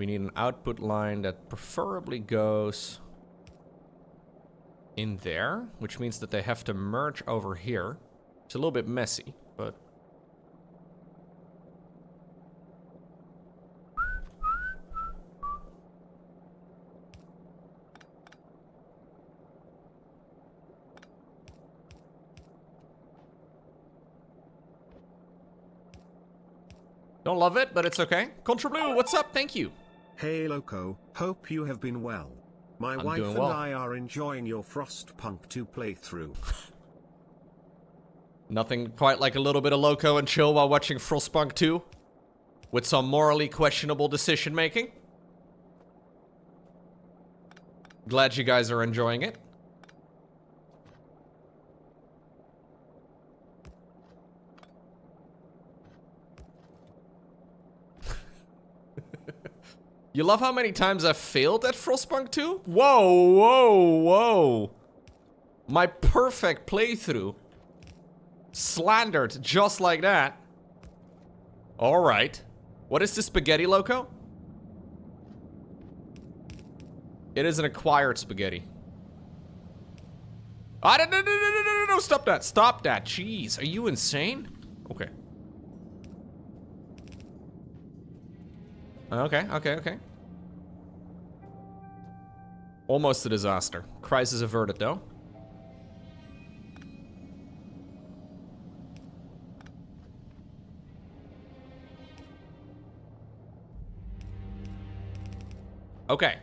We need an output line that preferably goes in there, which means that they have to merge over here. It's a little bit messy, but... Don't love it, but it's okay. Contra Blue, what's up? Thank you. Hey Lowko, hope you have been well. My I'm wife doing and well. I are enjoying your Frostpunk 2 playthrough. Nothing quite like a little bit of Lowko and chill while watching Frostpunk 2. With some morally questionable decision making. Glad you guys are enjoying it. You love how many times I've failed at Frostpunk 2? Whoa, whoa, whoa. My perfect playthrough. Slandered just like that. Alright. What is the spaghetti, Lowko? It is an acquired spaghetti. Ah, no, stop that. Stop that. Jeez, are you insane? Okay. Okay. Almost a disaster. Crisis averted, though. Okay.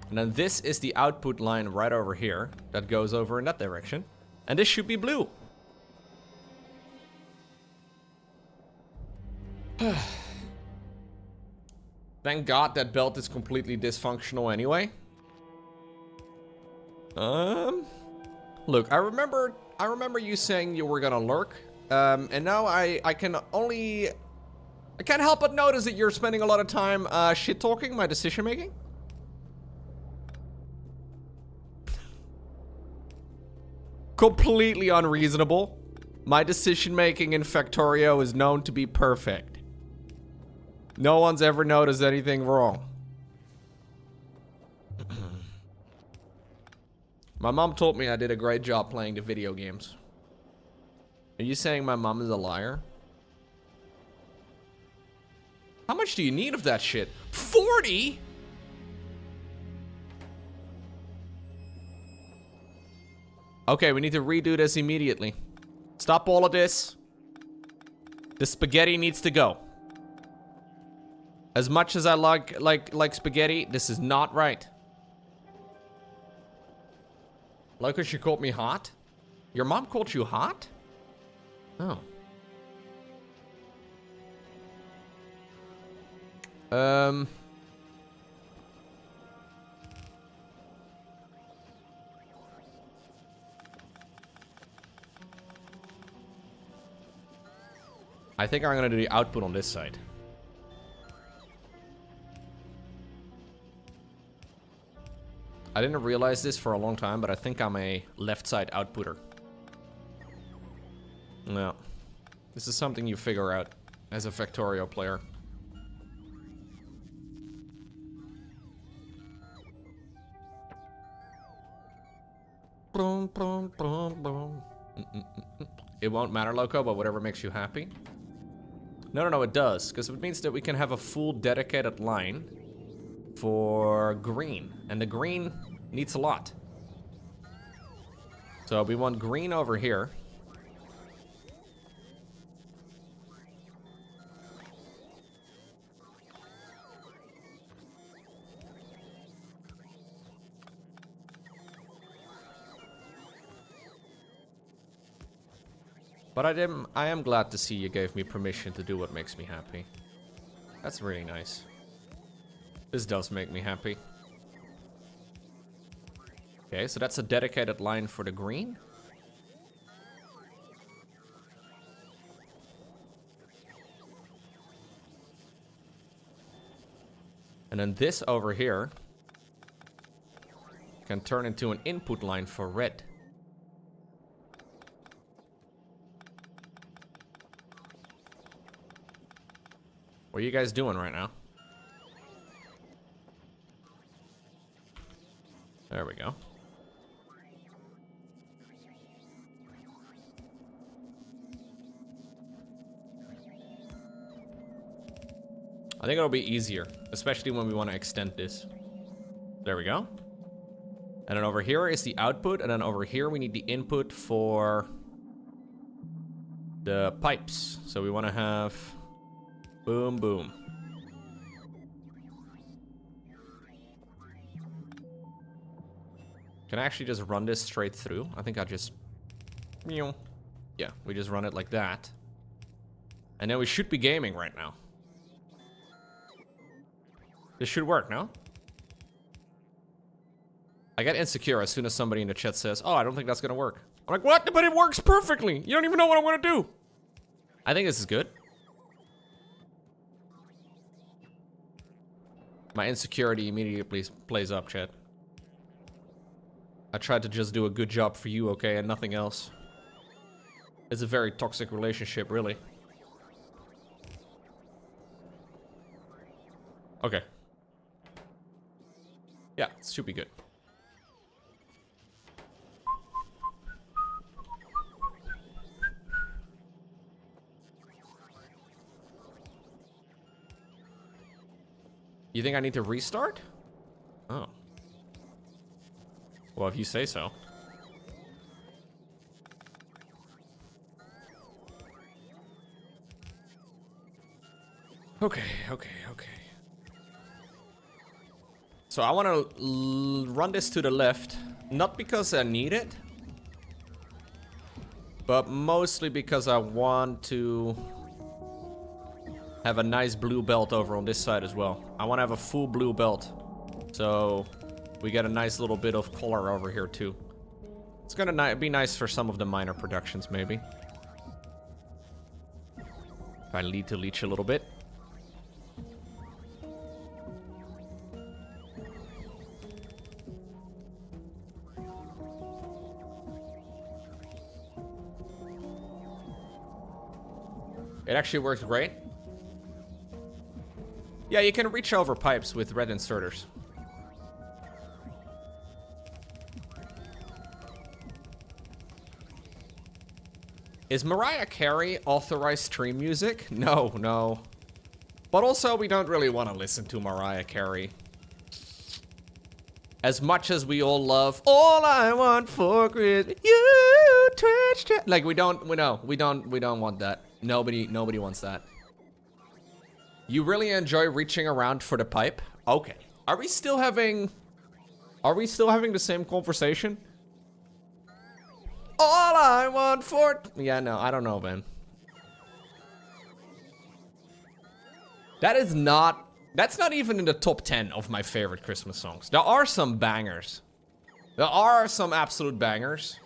And then this is the output line right over here that goes over in that direction. And this should be blue. Thank God that belt is completely dysfunctional anyway. Look, I remember you saying you were gonna lurk. And now I can't help but notice that you're spending a lot of time shit talking my decision making. Completely unreasonable. My decision making in Factorio is known to be perfect. No one's ever noticed anything wrong. My mom told me I did a great job playing the video games. Are you saying my mom is a liar? How much do you need of that shit? 40? Okay, we need to redo this immediately. Stop all of this. The spaghetti needs to go. As much as I like spaghetti, this is not right. Lowko, she called me hot? Your mom called you hot? Oh. I think I'm gonna do the output on this side. I didn't realize this for a long time, but I think I'm a left side outputter. No. This is something you figure out as a Factorio player. It won't matter, Lowko, but whatever makes you happy. No, it does, because it means that we can have a full dedicated line for green, and the green needs a lot. So we want green over here. But I am glad to see you gave me permission to do what makes me happy. That's really nice. This does make me happy. Okay, so that's a dedicated line for the green. And then this over here can turn into an input line for red. What are you guys doing right now? There we go. I think it'll be easier, especially when we want to extend this. There we go. And then over here is the output, and then over here we need the input for the pipes. So we want to have boom, boom. Can I actually just run this straight through? I think I'll just... Yeah, we just run it like that. And then we should be gaming right now. This should work, no? I get insecure as soon as somebody in the chat says, oh, I don't think that's gonna work. I'm like, what? But it works perfectly. You don't even know what I'm gonna do. I think this is good. My insecurity immediately plays up, chat. I tried to just do a good job for you, okay, and nothing else. It's a very toxic relationship, really. Okay. Yeah, it should be good. You think I need to restart? Oh. Well, if you say so. Okay. So I want to run this to the left, not because I need it, but mostly because I want to have a nice blue belt over on this side as well. I want to have a full blue belt, so we get a nice little bit of color over here too. It's gonna be nice for some of the minor productions, maybe. If I need to leech a little bit. It actually works great. Yeah, you can reach over pipes with red inserters. Is Mariah Carey authorized stream music? No, no. But also, we don't really want to listen to Mariah Carey. As much as we all love All I Want for Christmas, you twitch. Like, we don't want that. Nobody wants that. You really enjoy reaching around for the pipe? Okay. Are we still having the same conversation? All I want for... Yeah, no, I don't know, man. That's not even in the top 10 of my favorite Christmas songs. There are some bangers. There are some absolute bangers.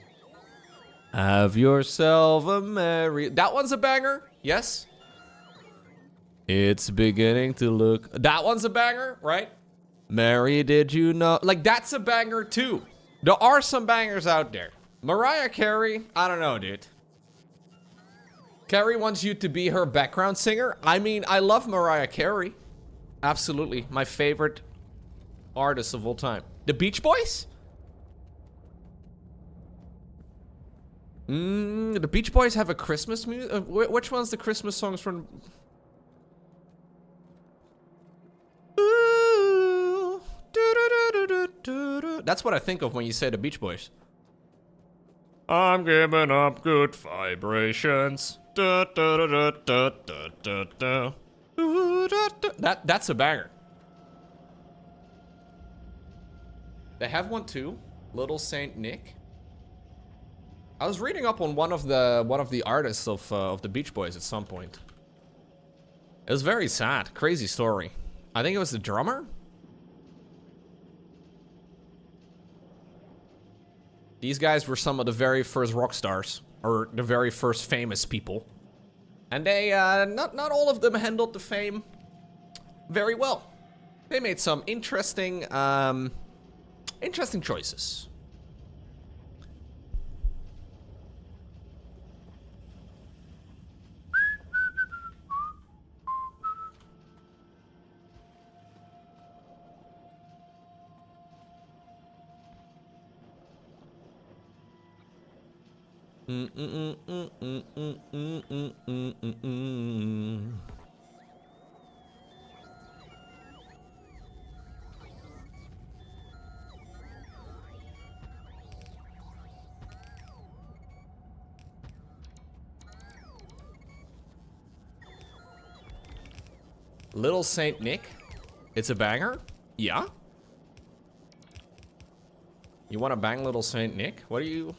Have yourself a merry... That one's a banger, yes? It's beginning to look... That one's a banger, right? Mary, did you know... Like, that's a banger, too. There are some bangers out there. Mariah Carey, I don't know, dude. Carey wants you to be her background singer. I mean, I love Mariah Carey. Absolutely. My favorite artist of all time. The Beach Boys? The Beach Boys have a Christmas music? Which one's the Christmas songs from... Ooh, that's what I think of when you say the Beach Boys. I'm giving up good vibrations. That's a banger. They have one too, Little Saint Nick. I was reading up on one of the artists of the Beach Boys at some point. It was very sad, crazy story. I think it was the drummer. These guys were some of the very first rock stars, or the very first famous people. And they, not all of them handled the fame very well. They made some interesting choices. Little Saint Nick. It's a banger? Yeah? You want to bang Little Saint Nick? What are you...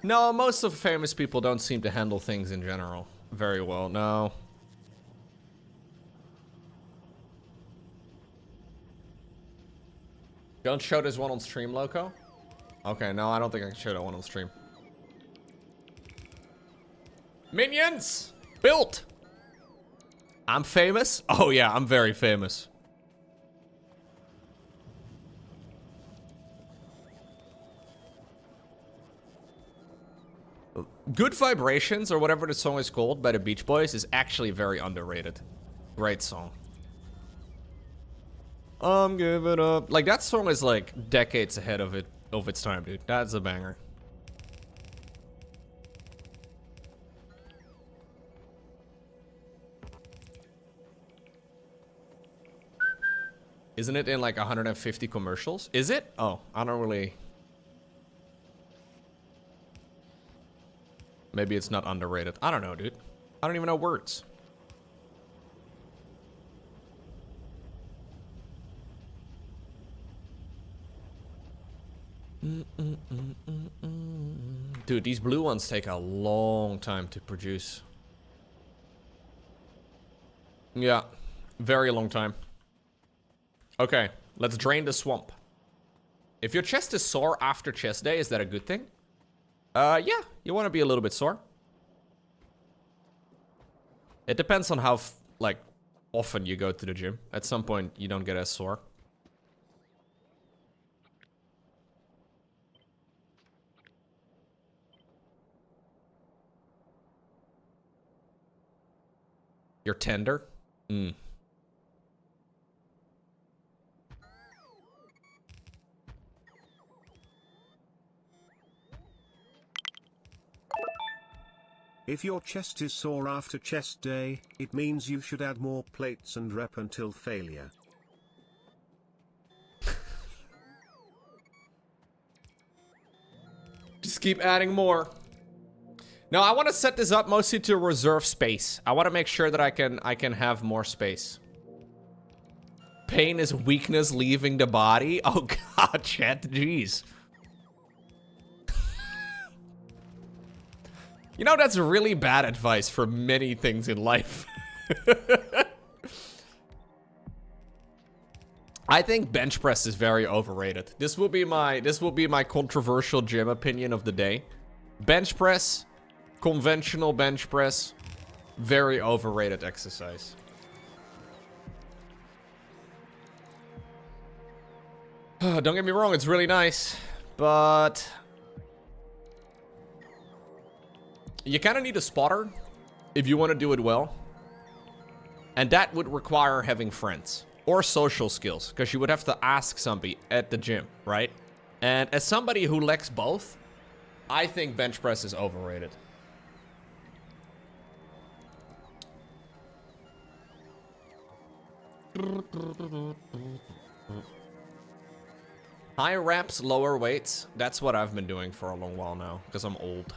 No, most of famous people don't seem to handle things in general very well, no. Don't show this one on stream, Lowko? Okay, no, I don't think I can show that one on stream. Minions! Built! I'm famous? Oh yeah, I'm very famous. Good Vibrations, or whatever the song is called, by the Beach Boys, is actually very underrated. Great song. I'm giving up. Like, that song is like decades ahead of its time, dude. That's a banger. Isn't it in like 150 commercials? Is it? Oh, I don't really... Maybe it's not underrated. I don't know, dude. I don't even know words. Dude, these blue ones take a long time to produce. Yeah, very long time. Okay, let's drain the swamp. If your chest is sore after chest day, is that a good thing? Yeah, you want to be a little bit sore. It depends on how, like, often you go to the gym. At some point, you don't get as sore. You're tender? Mm. If your chest is sore after chest day, it means you should add more plates and rep until failure. Just keep adding more. No, I want to set this up mostly to reserve space. I want to make sure that I can have more space. Pain is weakness leaving the body. Oh god, chat, jeez. You know, that's really bad advice for many things in life. I think bench press is very overrated. This will be my controversial gym opinion of the day. Bench press, conventional bench press, very overrated exercise. Don't get me wrong, it's really nice, but you kind of need a spotter if you want to do it well. And that would require having friends or social skills, because you would have to ask somebody at the gym, right? And as somebody who lacks both, I think bench press is overrated. High reps, lower weights. That's what I've been doing for a long while now, because I'm old.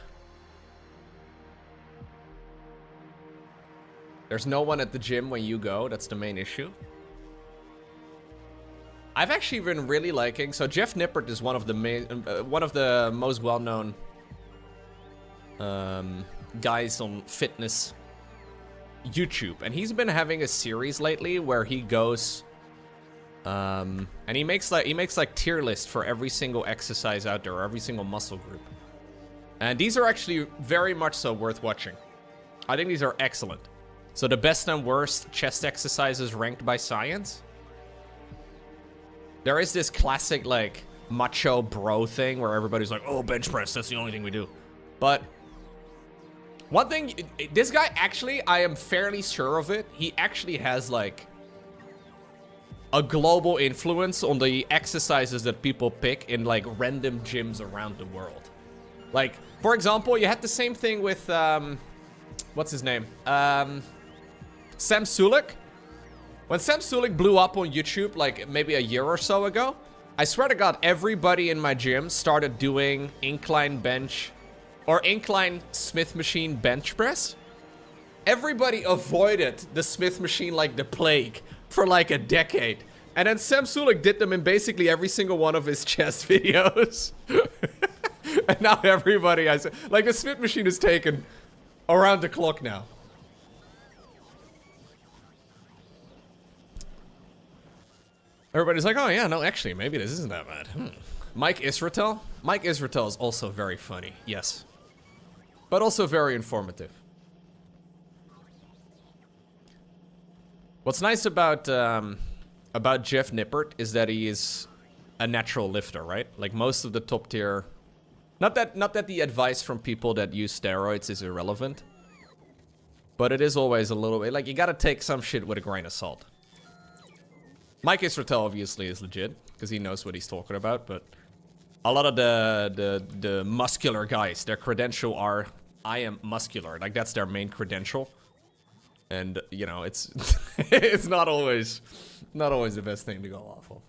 There's no one at the gym when you go. That's the main issue. I've actually been really liking... So Jeff Nippert is one of the most well-known guys on fitness YouTube, and he's been having a series lately where he goes and he makes like tier list for every single exercise out there, or every single muscle group. And these are actually very much so worth watching. I think these are excellent. So the best and worst chest exercises ranked by science. There is this classic, like, macho bro thing where everybody's like, oh, bench press, that's the only thing we do. But one thing, this guy actually, I am fairly sure of it, he actually has, like, a global influence on the exercises that people pick in like random gyms around the world. Like, for example, you had the same thing with, what's his name? Sam Sulek. When Sam Sulek blew up on YouTube, like maybe a year or so ago, I swear to God, everybody in my gym started doing incline bench or incline Smith machine bench press. Everybody avoided the Smith machine like the plague for like a decade. And then Sam Sulek did them in basically every single one of his chest videos. And now everybody, like the Smith machine is taken around the clock now. Everybody's like, oh yeah, no, actually, maybe this isn't that bad. Mike Israetel? Mike Israetel is also very funny, yes. But also very informative. What's nice about Jeff Nippert is that he is a natural lifter, right? Like most of the top tier... Not that the advice from people that use steroids is irrelevant. But it is always a little bit... Like, you gotta take some shit with a grain of salt. Mike Israetel obviously is legit, because he knows what he's talking about, but a lot of the muscular guys, their credential are, I am muscular. Like, that's their main credential. And, you know, it's it's not always the best thing to go off of.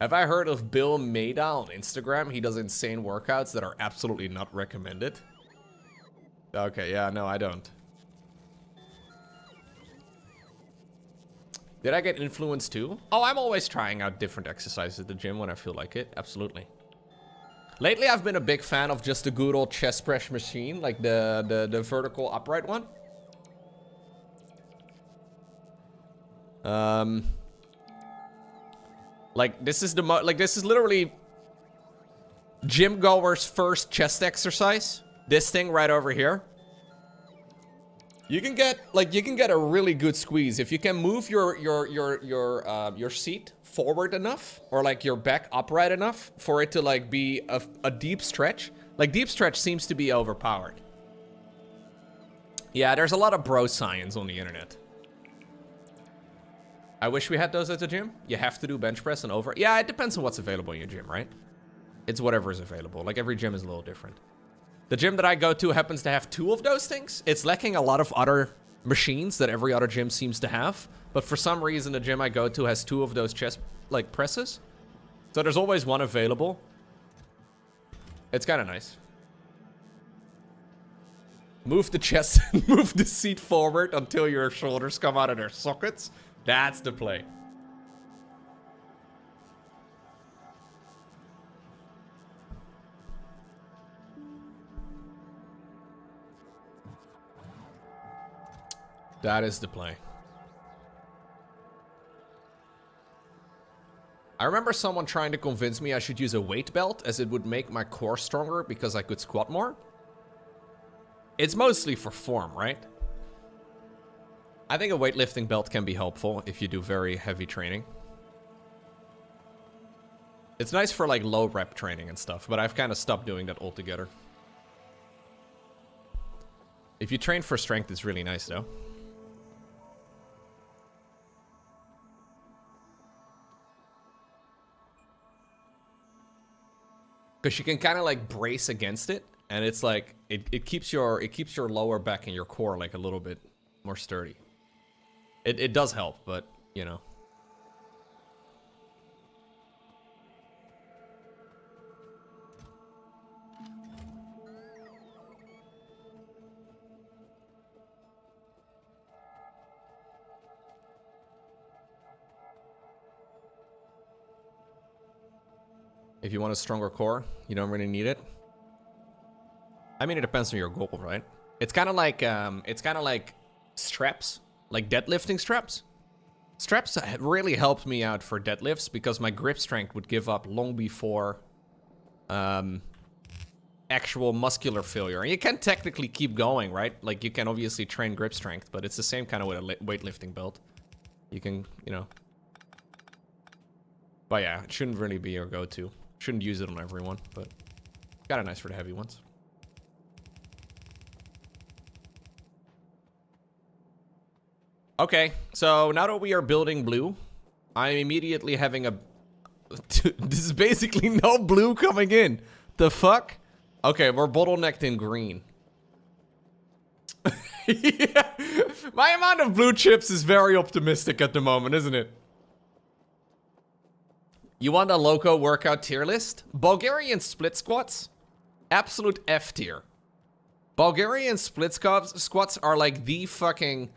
Have I heard of Bill Maida on Instagram? He does insane workouts that are absolutely not recommended. Okay, yeah, no, I don't. Did I get influenced too? Oh, I'm always trying out different exercises at the gym when I feel like it. Absolutely. Lately, I've been a big fan of just the good old chest press machine, like the vertical upright one. Like this is this is literally gym goer's first chest exercise. This thing right over here. You can get a really good squeeze if you can move your seat forward enough, or like your back upright enough for it to like be a deep stretch. Like deep stretch seems to be overpowered. Yeah, there's a lot of bro science on the internet. I wish we had those at the gym. You have to do bench press and over. Yeah, it depends on what's available in your gym, right? It's whatever is available. Like every gym is a little different. The gym that I go to happens to have 2 of those things. It's lacking a lot of other machines that every other gym seems to have. But for some reason, the gym I go to has 2 of those chest, like, presses. So there's always one available. It's kind of nice. Move the chest, move the seat forward until your shoulders come out of their sockets. That's the play. That is the play. I remember someone trying to convince me I should use a weight belt as it would make my core stronger because I could squat more. It's mostly for form, right? I think a weightlifting belt can be helpful if you do very heavy training. It's nice for like low rep training and stuff, but I've kind of stopped doing that altogether. If you train for strength, it's really nice though. Because you can kind of like brace against it, and it's like it keeps your lower back and your core like a little bit more sturdy. It does help, but you know. If you want a stronger core, you don't really need it. I mean, it depends on your goal, right? It's kind of like straps, like deadlifting straps. Straps really helped me out for deadlifts because my grip strength would give up long before actual muscular failure. And you can technically keep going, right? Like you can obviously train grip strength, but it's the same kind of with a weightlifting belt. You can, you know. But yeah, it shouldn't really be your go-to. Shouldn't use it on everyone, but kind of nice for the heavy ones. Okay, so now that we are building blue, I'm immediately having a... This is basically no blue coming in. The fuck? Okay, we're bottlenecked in green. Yeah. My amount of blue chips is very optimistic at the moment, isn't it? You want a Lowko workout tier list? Bulgarian split squats? Absolute F tier. Bulgarian split squats are like the fucking...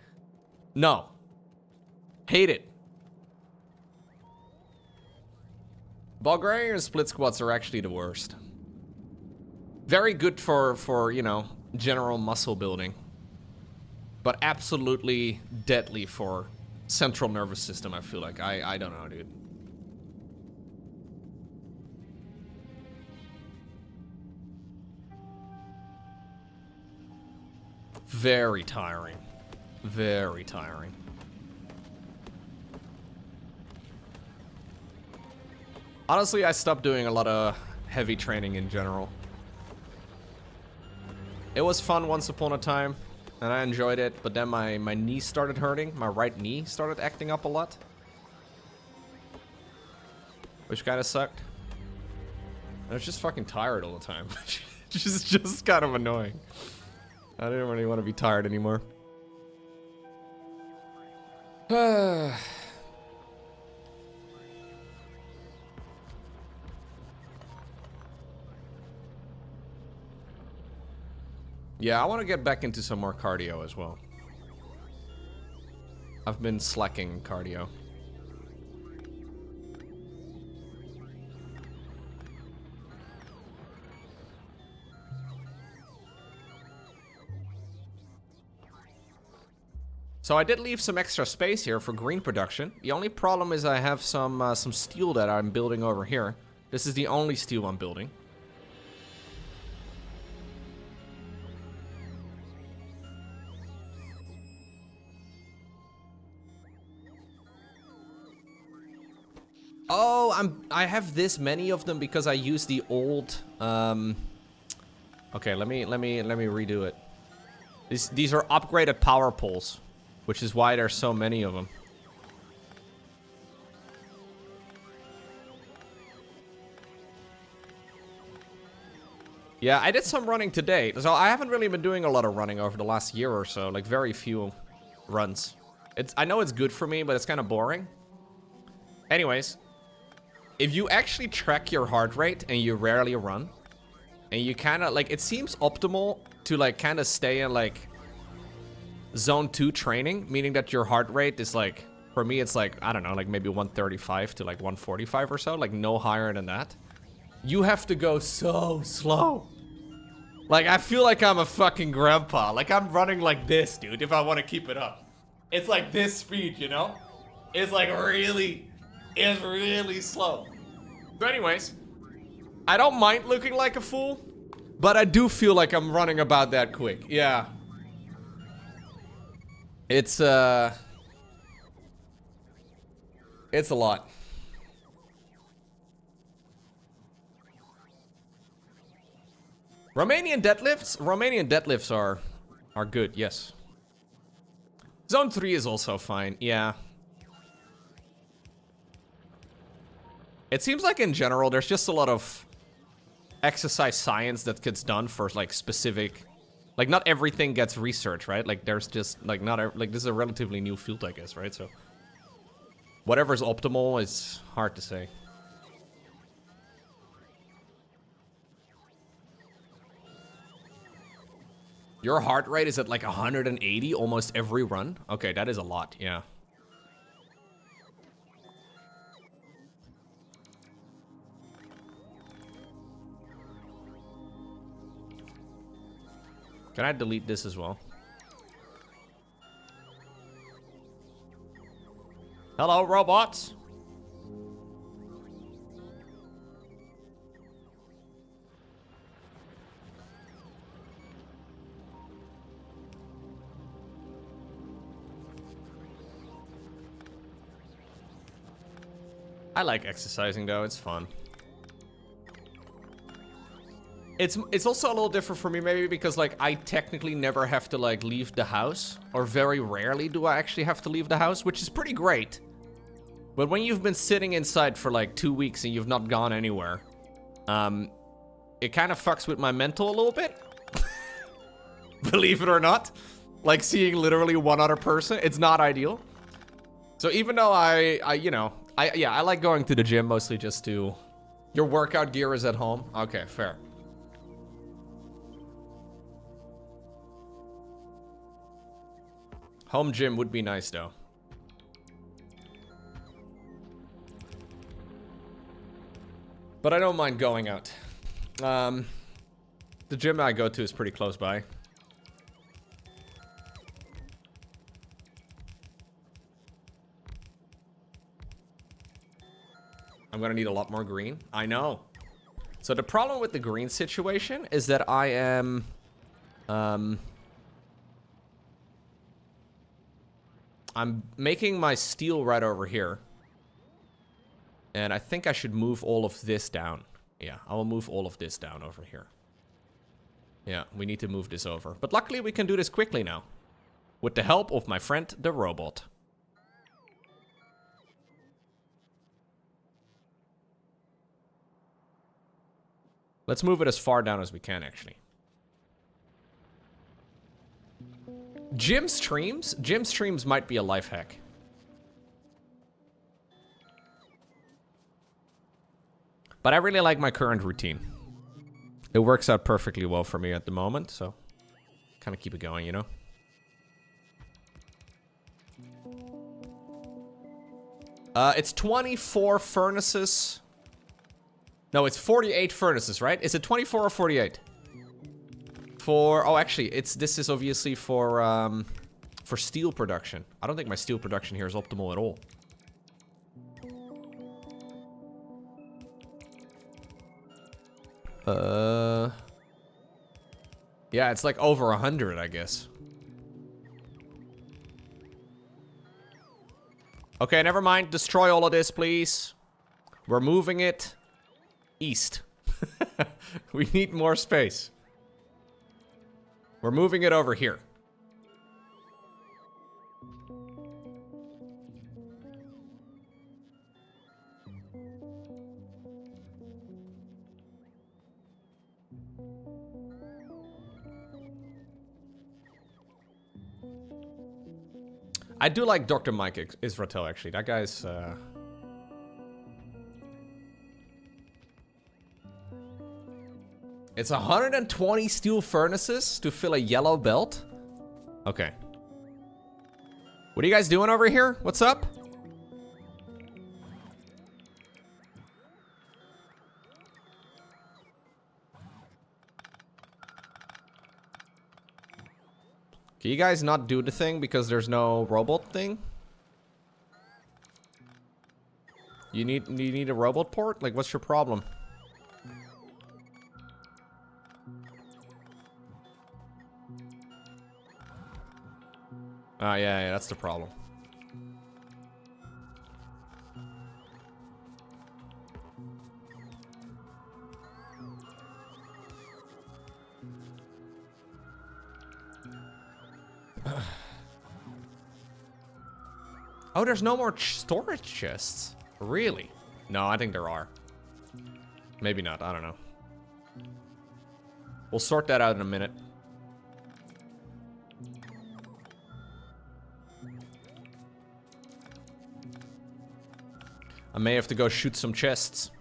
No. Hate it. Bulgarian split squats are actually the worst. Very good for you know, general muscle building. But absolutely deadly for central nervous system, I feel like. I don't know, dude. Very tiring. Very tiring. Honestly, I stopped doing a lot of heavy training in general. It was fun once upon a time, and I enjoyed it, but then my knee started hurting. My right knee started acting up a lot. Which kind of sucked. I was just fucking tired all the time. just kind of annoying. I didn't really want to be tired anymore. Yeah, I want to get back into some more cardio as well. I've been slacking cardio. So I did leave some extra space here for green production. The only problem is I have some steel that I'm building over here. This is the only steel I'm building. Oh, I have this many of them because I use the old. Okay, let me redo it. These are upgraded power poles, which is why there's so many of them. Yeah, I did some running today, so I haven't really been doing a lot of running over the last year or so, like very few runs. I know it's good for me, but it's kind of boring. Anyways, if you actually track your heart rate and you rarely run, and you kind of, like, it seems optimal to, like, kind of stay in, like, zone 2 training, meaning that your heart rate is, like, for me, it's, like, I don't know, like, maybe 135 to, like, 145 or so, like, no higher than that. You have to go so slow. Like, I feel like I'm a fucking grandpa. Like, I'm running like this, dude, if I want to keep it up. It's like this speed, you know? It's, like, really slow. So anyways, I don't mind looking like a fool, but I do feel like I'm running about that quick. Yeah. It's a lot. Romanian deadlifts are good, yes. Zone 3 is also fine, yeah. It seems like in general there's just a lot of exercise science that gets done for like specific, like not everything gets researched, right? Like there's just like like this is a relatively new field, I guess, right? So whatever's optimal is hard to say. Your heart rate is at like 180 almost every run? Okay, that is a lot, yeah. Can I delete this as well? Hello, robots. I like exercising though, it's fun. It's also a little different for me, maybe because like I technically never have to like leave the house, or very rarely do I actually have to leave the house, which is pretty great. But when you've been sitting inside for like 2 weeks and you've not gone anywhere, it kind of fucks with my mental a little bit. Believe it or not. Like seeing literally one other person, it's not ideal. So even though I like going to the gym mostly just to... Your workout gear is at home? Okay, fair. Home gym would be nice though. But I don't mind going out. The gym I go to is pretty close by. I'm gonna need a lot more green. I know. So the problem with the green situation is that I am... I'm making my steel right over here. And I think I should move all of this down. Yeah, I will move all of this down over here. Yeah, we need to move this over. But luckily we can do this quickly now. With the help of my friend, the robot. Let's move it as far down as we can, actually. Gym streams? Gym streams might be a life hack. But I really like my current routine. It works out perfectly well for me at the moment, so kind of keep it going, you know? It's 24 furnaces. No, it's 48 furnaces, right? Is it 24 or 48? Oh, actually, this is obviously for steel production. I don't think my steel production here is optimal at all. Yeah, it's like over 100, I guess. Okay, never mind. Destroy all of this, please. We're moving it east. We need more space. We're moving it over here. I do like Dr. Mike Israel, actually. That guy's... It's 120 steel furnaces to fill a yellow belt? Okay. What are you guys doing over here? What's up? Can you guys not do the thing because there's no robot thing? You need a robot port? Like, what's your problem? Oh, yeah, that's the problem. Oh, there's no more storage chests. Really? No, I think there are. Maybe not, I don't know. We'll sort that out in a minute. I may have to go shoot some chests.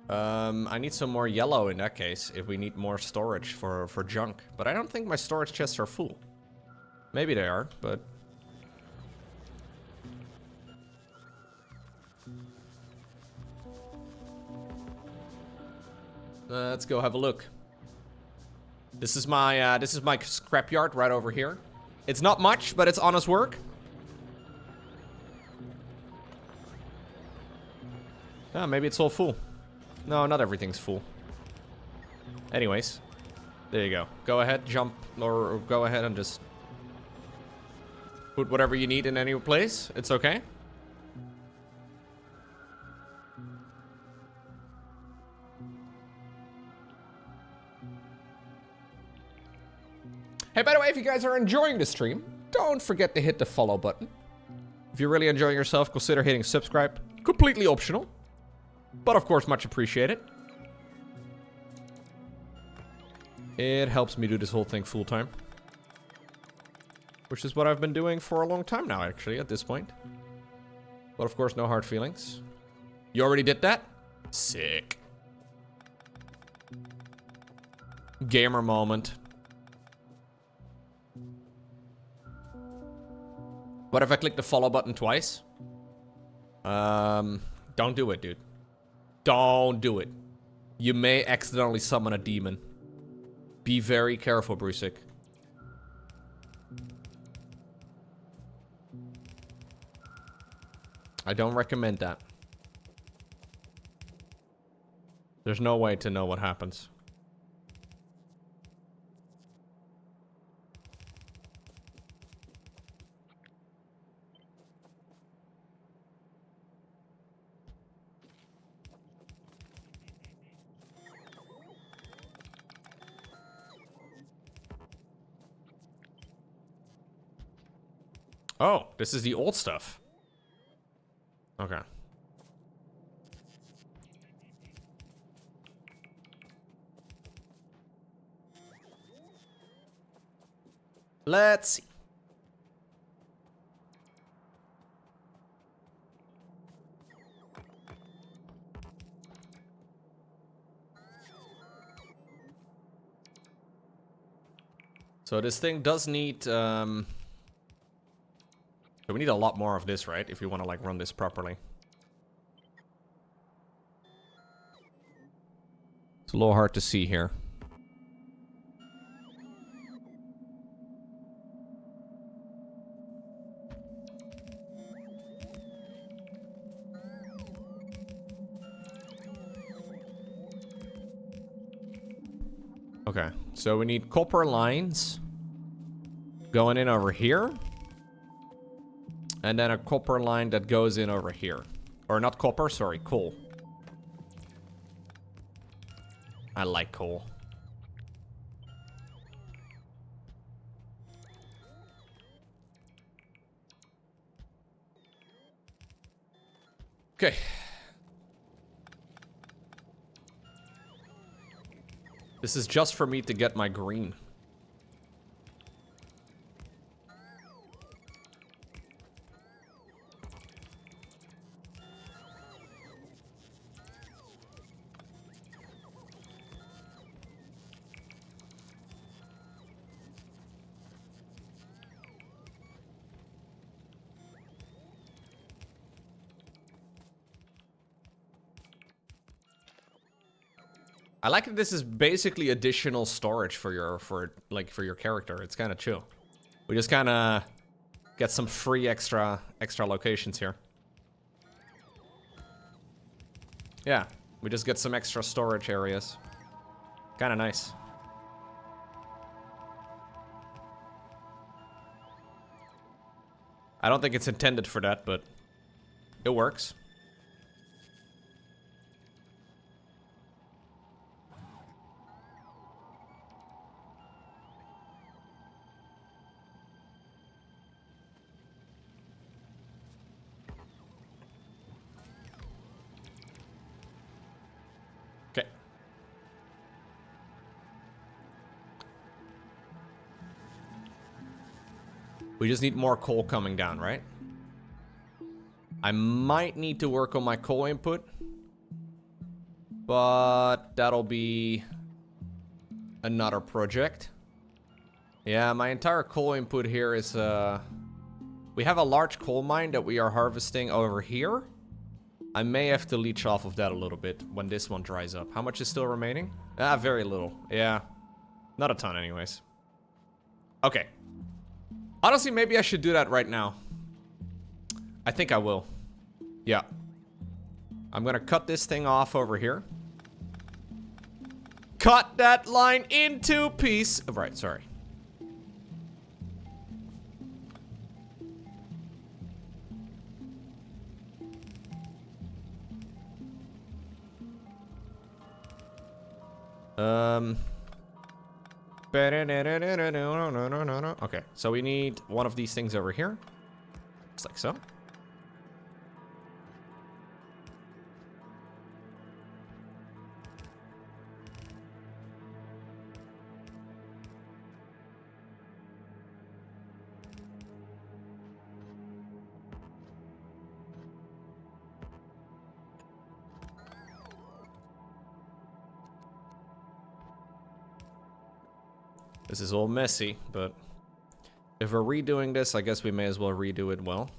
I need some more yellow in that case, if we need more storage for junk. But I don't think my storage chests are full. Maybe they are, but... let's go have a look. This is my scrapyard right over here. It's not much, but it's honest work. Ah, maybe it's all full. No, not everything's full. Anyways, there you go. Go ahead, jump, or go ahead and just put whatever you need in any place. It's okay. Hey, by the way, if you guys are enjoying the stream, don't forget to hit the follow button. If you're really enjoying yourself, consider hitting subscribe. Completely optional, but of course much appreciated. It helps me do this whole thing full time. Which is what I've been doing for a long time now, actually, at this point. But of course, no hard feelings. You already did that? Sick. Gamer moment. What if I click the follow button twice? Don't do it, dude. Don't do it. You may accidentally summon a demon. Be very careful, Brusik. I don't recommend that. There's no way to know what happens. Oh, this is the old stuff. Okay. Let's see. So this thing does need, so we need a lot more of this, right? If you want to, like, run this properly. It's a little hard to see here. Okay, so we need copper lines going in over here. And then a copper line that goes in over here. Or not copper, sorry, coal. I like coal. Okay. This is just for me to get my green. I like that this is basically additional storage for your character. It's kind of chill. We just kind of get some free extra locations here. Yeah, we just get some extra storage areas. Kind of nice. I don't think it's intended for that, but it works. Okay. We just need more coal coming down, right? I might need to work on my coal input, but that'll be another project. Yeah, my entire coal input here is, we have a large coal mine that we are harvesting over here. I may have to leech off of that a little bit when this one dries up. How much is still remaining? Ah, very little. Yeah, not a ton anyways. Okay. Honestly, maybe I should do that right now. I think I will. Yeah. I'm gonna cut this thing off over here. Cut that line into piece. Oh, right, sorry. Okay, so we need one of these things over here. Just like so. This is all messy, but if we're redoing this, I guess we may as well redo it well.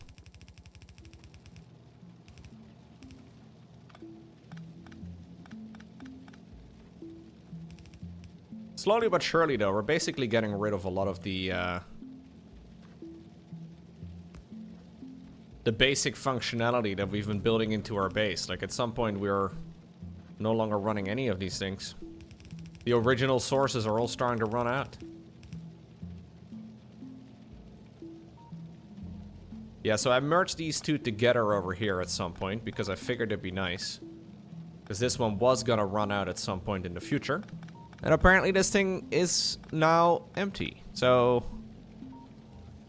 Slowly but surely, though, we're basically getting rid of a lot of the basic functionality that we've been building into our base. Like, at some point, we're no longer running any of these things. The original sources are all starting to run out. Yeah, so I merged these two together over here at some point because I figured it'd be nice. Because this one was gonna run out at some point in the future. And apparently this thing is now empty. So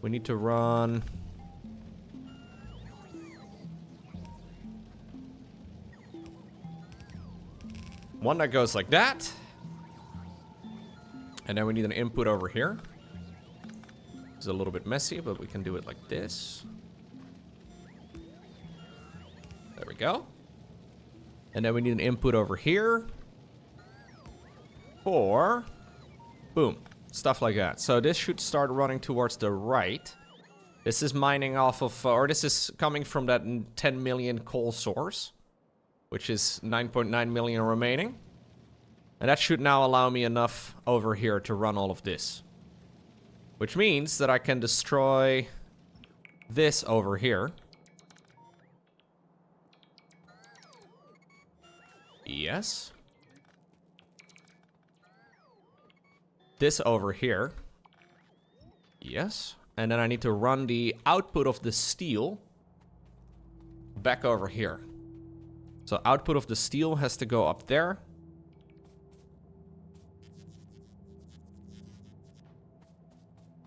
we need to run... one that goes like that. And then we need an input over here. It's a little bit messy, but we can do it like this. There we go. And then we need an input over here. For... boom. Stuff like that. So this should start running towards the right. This is mining off of... or this is coming from that 10 million coal source. Which is 9.9 million remaining. And that should now allow me enough over here to run all of this. Which means that I can destroy this over here. Yes. This over here. Yes. And then I need to run the output of the steel back over here. So output of the steel has to go up there.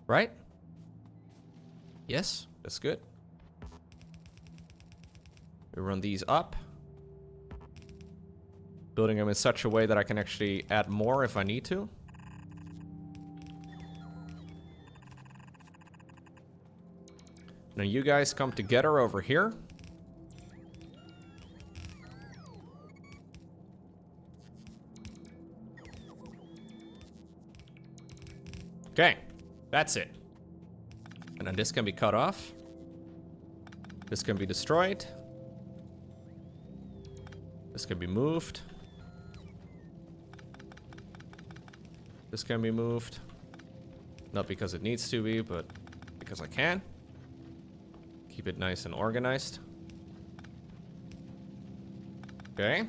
Right? Yes, that's good. We run these up. Building them in such a way that I can actually add more if I need to. Now you guys come together over here. Okay. That's it. And then this can be cut off. This can be destroyed. This can be moved. This can be moved. Not because it needs to be, but because I can. Keep it nice and organized. Okay.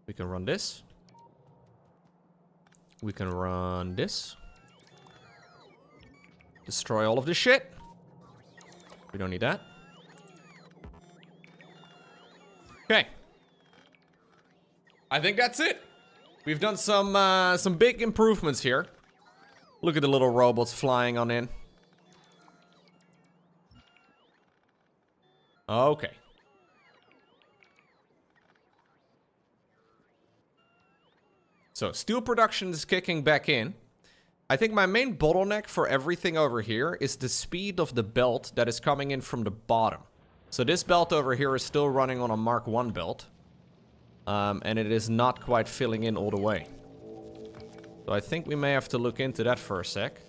We can run this. We can run this. Destroy all of this shit. We don't need that. Okay. I think that's it. We've done some big improvements here. Look at the little robots flying on in. Okay. So, steel production is kicking back in. I think my main bottleneck for everything over here is the speed of the belt that is coming in from the bottom. So this belt over here is still running on a Mark 1 belt. And it is not quite filling in all the way. So I think we may have to look into that for a sec.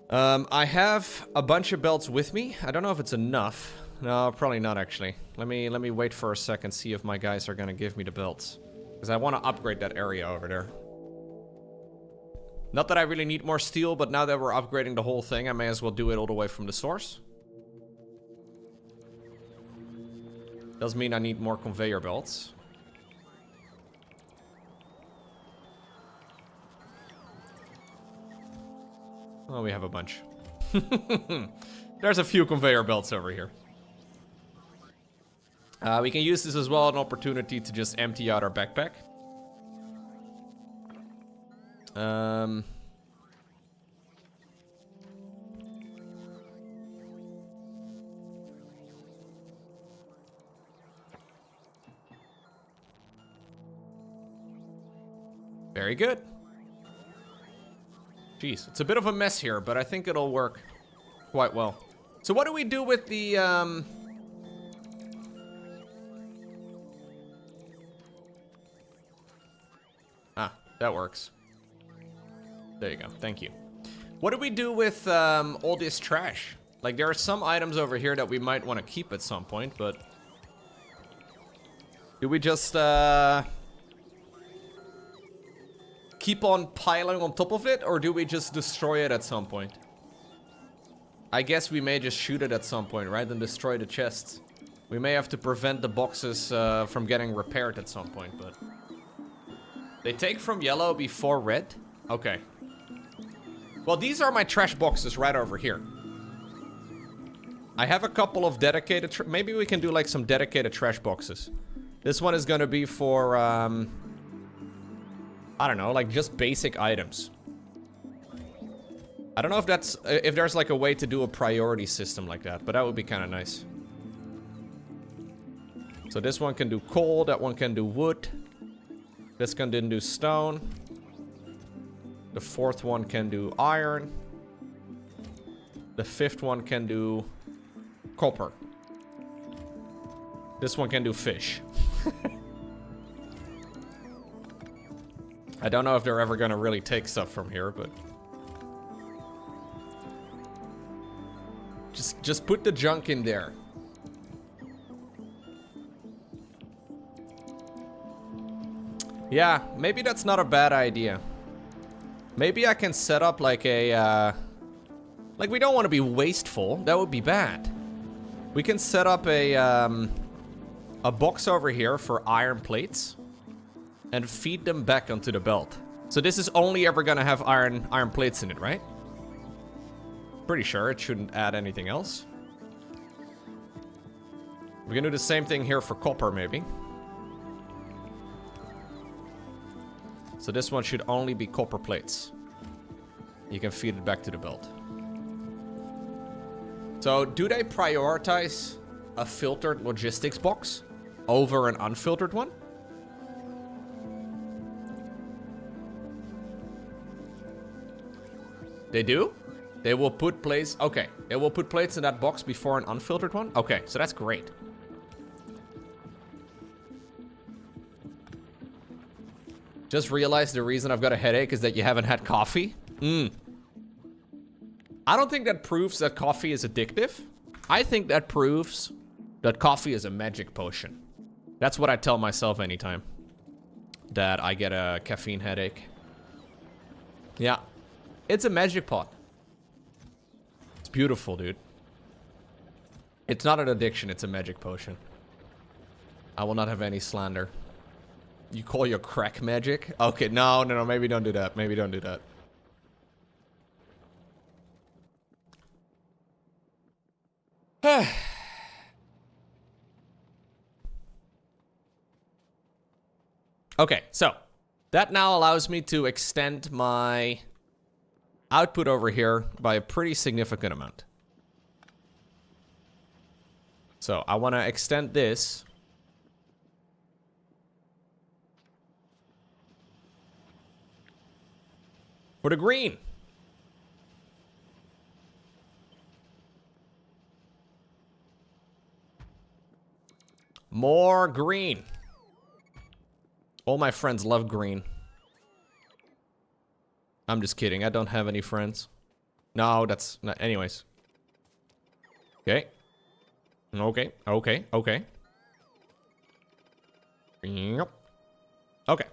I have a bunch of belts with me. I don't know if it's enough. No, probably not actually. Let me wait for a second, see if my guys are gonna give me the belts. Because I want to upgrade that area over there. Not that I really need more steel, but now that we're upgrading the whole thing, I may as well do it all the way from the source. Does mean I need more conveyor belts. Oh, we have a bunch. There's a few conveyor belts over here. We can use this as well, an opportunity to just empty out our backpack. Very good. Jeez, it's a bit of a mess here, but I think it'll work quite well. So what do we do with the, Ah, that works. There you go, thank you. What do we do with, all this trash? Like, there are some items over here that we might want to keep at some point, but... do we just, keep on piling on top of it, or do we just destroy it at some point? I guess we may just shoot it at some point, right? And destroy the chests. We may have to prevent the boxes from getting repaired at some point, but... they take from yellow before red? Okay. Well, these are my trash boxes right over here. I have a couple of dedicated... maybe we can do like some dedicated trash boxes. This one is gonna be for, I don't know, like just basic items. I don't know if that's, if there's like a way to do a priority system like that, but that would be kind of nice. So this one can do coal, that one can do wood. This one can do stone. The fourth one can do iron. The fifth one can do copper. This one can do fish. I don't know if they're ever gonna really take stuff from here, but... just put the junk in there. Yeah, maybe that's not a bad idea. Maybe I can set up like a, like, we don't want to be wasteful. That would be bad. We can set up a box over here for iron plates. And feed them back onto the belt. So this is only ever gonna have iron plates in it, right? Pretty sure it shouldn't add anything else. We can do the same thing here for copper, maybe. So this one should only be copper plates. You can feed it back to the belt. So do they prioritize a filtered logistics box over an unfiltered one? They do? They will put plates... okay. They will put plates in that box before an unfiltered one? Okay, so that's great. Just realized the reason I've got a headache is that you haven't had coffee. I don't think that proves that coffee is addictive. I think that proves that coffee is a magic potion. That's what I tell myself anytime that I get a caffeine headache. Yeah. It's a magic pot. It's beautiful, dude. It's not an addiction, it's a magic potion. I will not have any slander. You call your crack magic? Okay, no, maybe don't do that. Maybe don't do that. Okay, so that now allows me to extend my output over here by a pretty significant amount. So I want to extend this for the green. More green. All my friends love green. I'm just kidding. I don't have any friends. No, that's not. Anyways. Okay. Okay. Okay. Okay. Yep. Okay.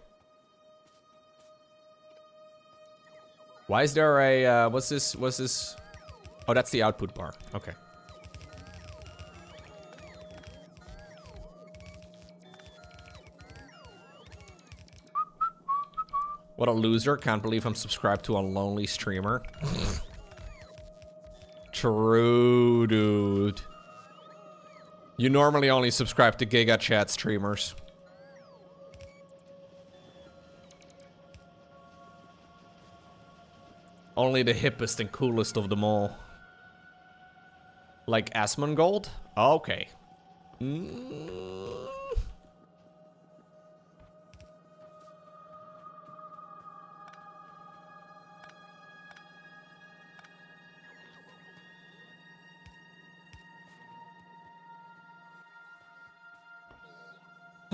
Why is there a, what's this? What's this? Oh, that's the output bar. Okay. What a loser. Can't believe I'm subscribed to a lonely streamer. True, dude. You normally only subscribe to Giga Chat streamers. Only the hippest and coolest of them all. Like Asmongold? Okay.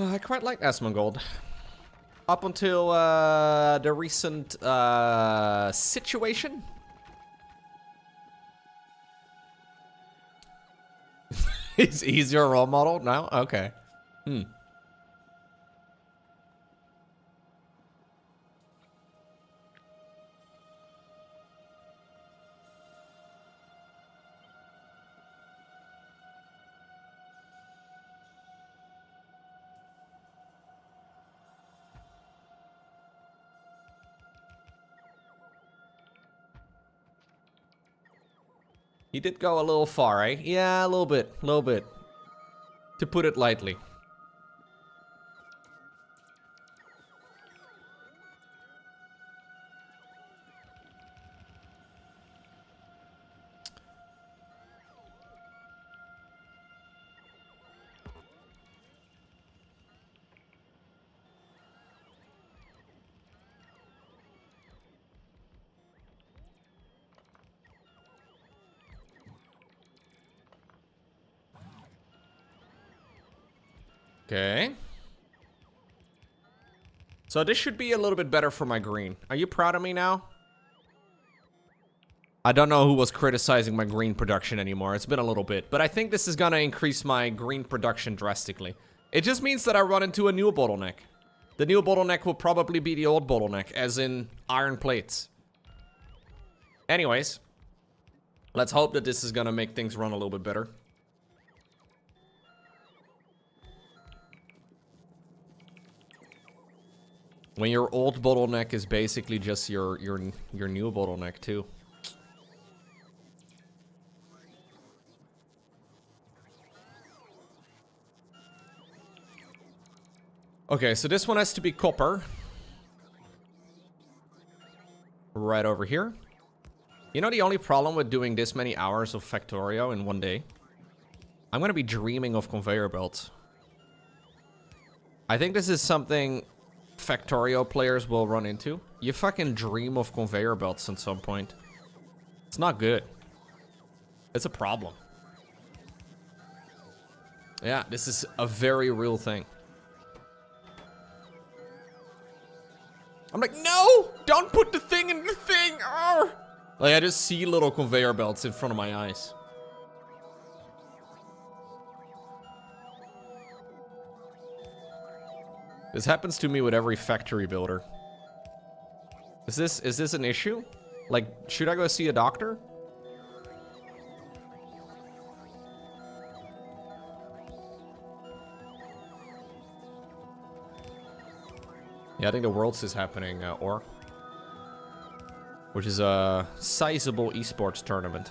I quite like Asmongold. Up until the recent situation. He's your role model now? Okay. He did go a little far, eh? Yeah, a little bit. To put it lightly. Okay. So this should be a little bit better for my green. Are you proud of me now? I don't know who was criticizing my green production anymore. It's been a little bit. But I think this is gonna increase my green production drastically. It just means that I run into a new bottleneck. The new bottleneck will probably be the old bottleneck, as in iron plates. Anyways. Let's hope that this is gonna make things run a little bit better. When your old bottleneck is basically just your new bottleneck too. Okay, so this one has to be copper. Right over here. You know the only problem with doing this many hours of Factorio in one day? I'm gonna be dreaming of conveyor belts. I think this is something Factorio players will run into. You fucking dream of conveyor belts at some point. It's not good. It's a problem. Yeah, this is a very real thing. I'm like, no! Don't put the thing in the thing! Arr! Like, I just see little conveyor belts in front of my eyes. This happens to me with every factory builder. Is this an issue? Like, should I go see a doctor? Yeah, I think the Worlds is happening, or which is a sizable esports tournament.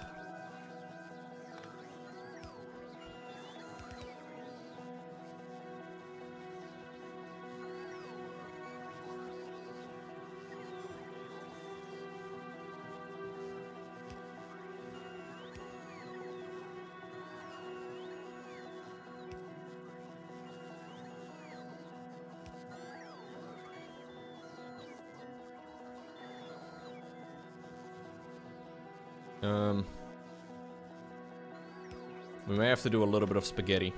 We may have to do a little bit of spaghetti.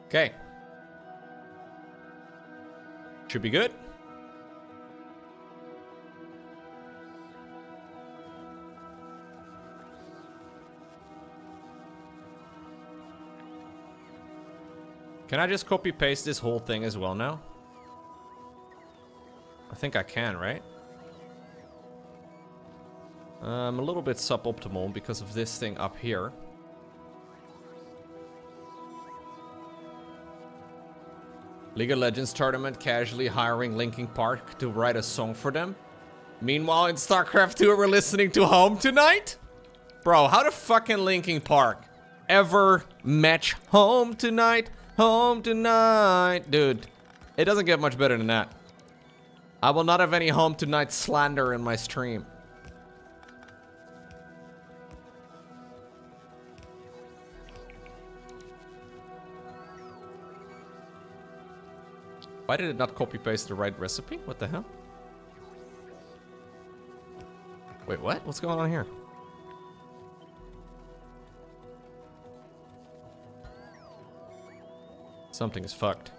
Okay. Should be good. Can I just copy paste this whole thing as well now? I think I can, right? A little bit suboptimal because of this thing up here. League of Legends tournament casually hiring Linkin Park to write a song for them. Meanwhile, in StarCraft 2, we're listening to Home Tonight? Bro, how the fucking Linkin Park ever match Home Tonight? Home Tonight. Dude, it doesn't get much better than that. I will not have any Home Tonight slander in my stream. Why did it not copy-paste the right recipe? What the hell? Wait, what? What's going on here? Something is fucked.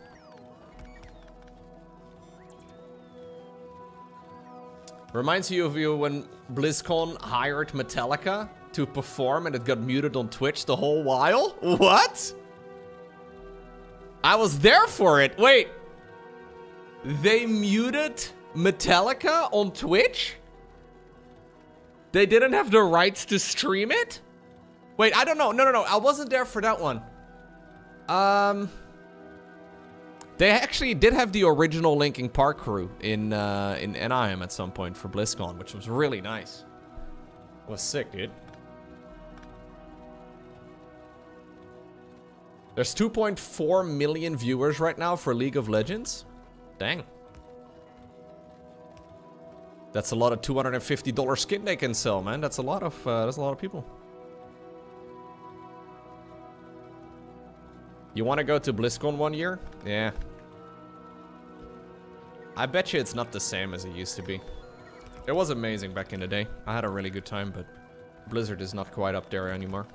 Reminds you of when BlizzCon hired Metallica to perform and it got muted on Twitch the whole while? What? I was there for it. Wait. They muted Metallica on Twitch? They didn't have the rights to stream it? Wait, I don't know. No. I wasn't there for that one. They actually did have the original Linkin Park crew in Anaheim at some point for BlizzCon, which was really nice. It was sick, dude. There's 2.4 million viewers right now for League of Legends. Dang. That's a lot of $250 skin they can sell, man. That's a lot of people. You want to go to BlizzCon one year? Yeah. I bet you it's not the same as it used to be. It was amazing back in the day. I had a really good time, but Blizzard is not quite up there anymore.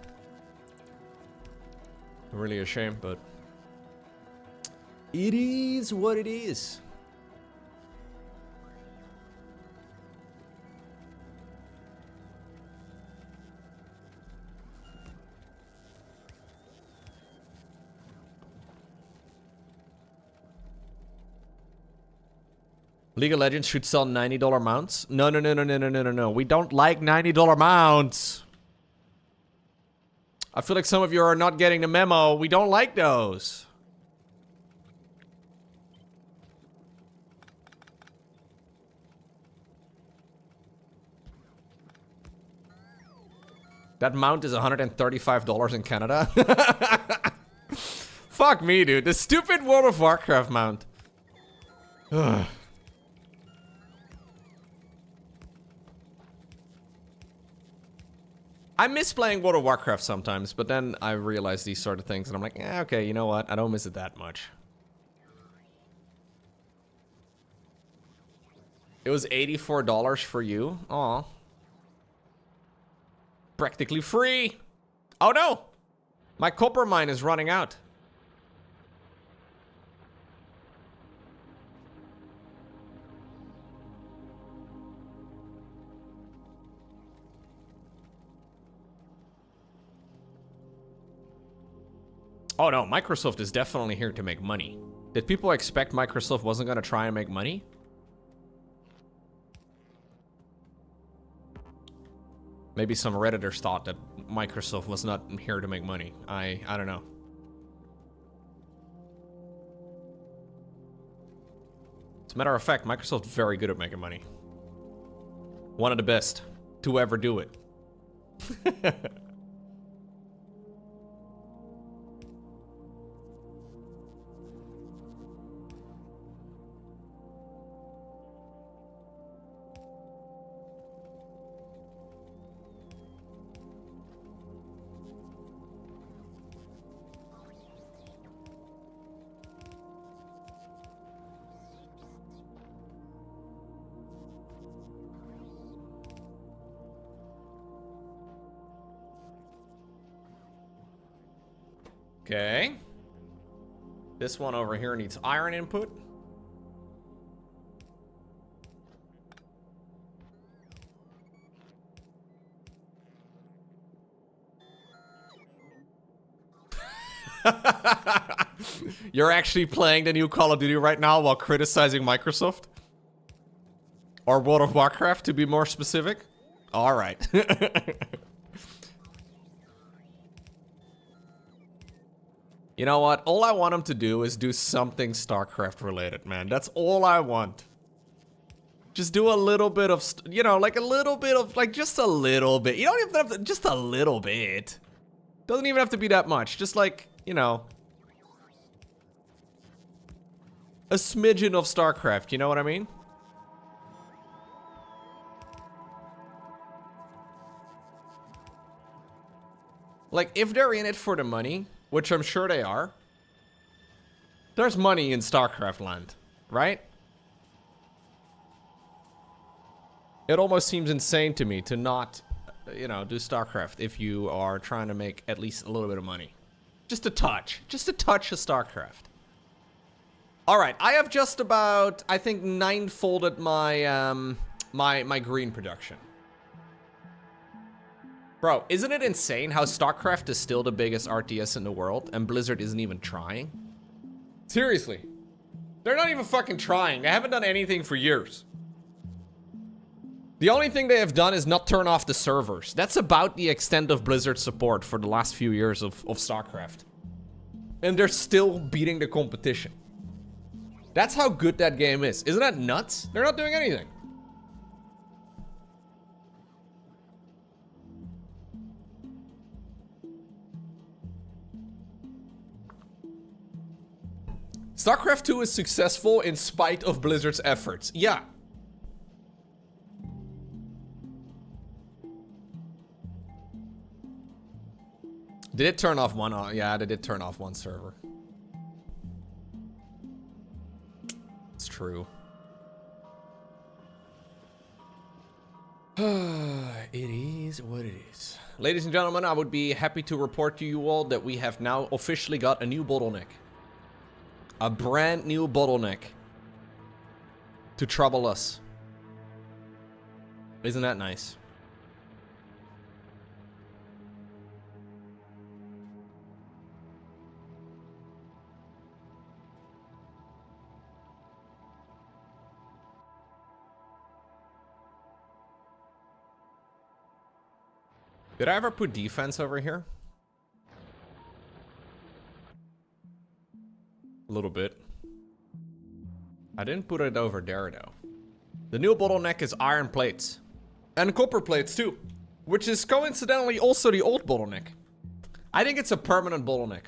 Really a shame, but it is what it is. League of Legends should sell $90 mounts. No. We don't like $90 mounts. I feel like some of you are not getting the memo. We don't like those. That mount is $135 in Canada. Fuck me, dude. The stupid World of Warcraft mount. Ugh. I miss playing World of Warcraft sometimes, but then I realize these sort of things and I'm like, okay, you know what? I don't miss it that much. It was $84 for you. Aw. Practically free. Oh no! My copper mine is running out. Oh no, Microsoft is definitely here to make money. Did people expect Microsoft wasn't going to try and make money? Maybe some Redditors thought that Microsoft was not here to make money. I don't know. As a matter of fact, Microsoft's very good at making money. One of the best to ever do it. Okay. This one over here needs iron input. You're actually playing the new Call of Duty right now while criticizing Microsoft? Or World of Warcraft, to be more specific? All right. You know what? All I want him to do is do something StarCraft related, man. That's all I want. Just do a little bit of, you know, like a little bit of, like just a little bit. You don't even have to, just a little bit. Doesn't even have to be that much. Just like, you know, a smidgen of StarCraft, you know what I mean? Like, if they're in it for the money, which I'm sure they are, there's money in StarCraft land, right? It almost seems insane to me to not, you know, do StarCraft if you are trying to make at least a little bit of money. Just a touch of StarCraft. All right, I have just about, I think, 9-folded my my green production. Bro, isn't it insane how StarCraft is still the biggest RTS in the world and Blizzard isn't even trying? Seriously. They're not even fucking trying. They haven't done anything for years. The only thing they have done is not turn off the servers. That's about the extent of Blizzard's support for the last few years of StarCraft. And they're still beating the competition. That's how good that game is. Isn't that nuts? They're not doing anything. StarCraft 2 is successful in spite of Blizzard's efforts. Yeah. Did it turn off one? Yeah, they did turn off one server. It's true. It is what it is. Ladies and gentlemen, I would be happy to report to you all that we have now officially got a new bottleneck. A brand new bottleneck to trouble us. Isn't that nice? Did I ever put defense over here? A little bit. I didn't put it over there though. The new bottleneck is iron plates. And copper plates too. Which is coincidentally also the old bottleneck. I think it's a permanent bottleneck.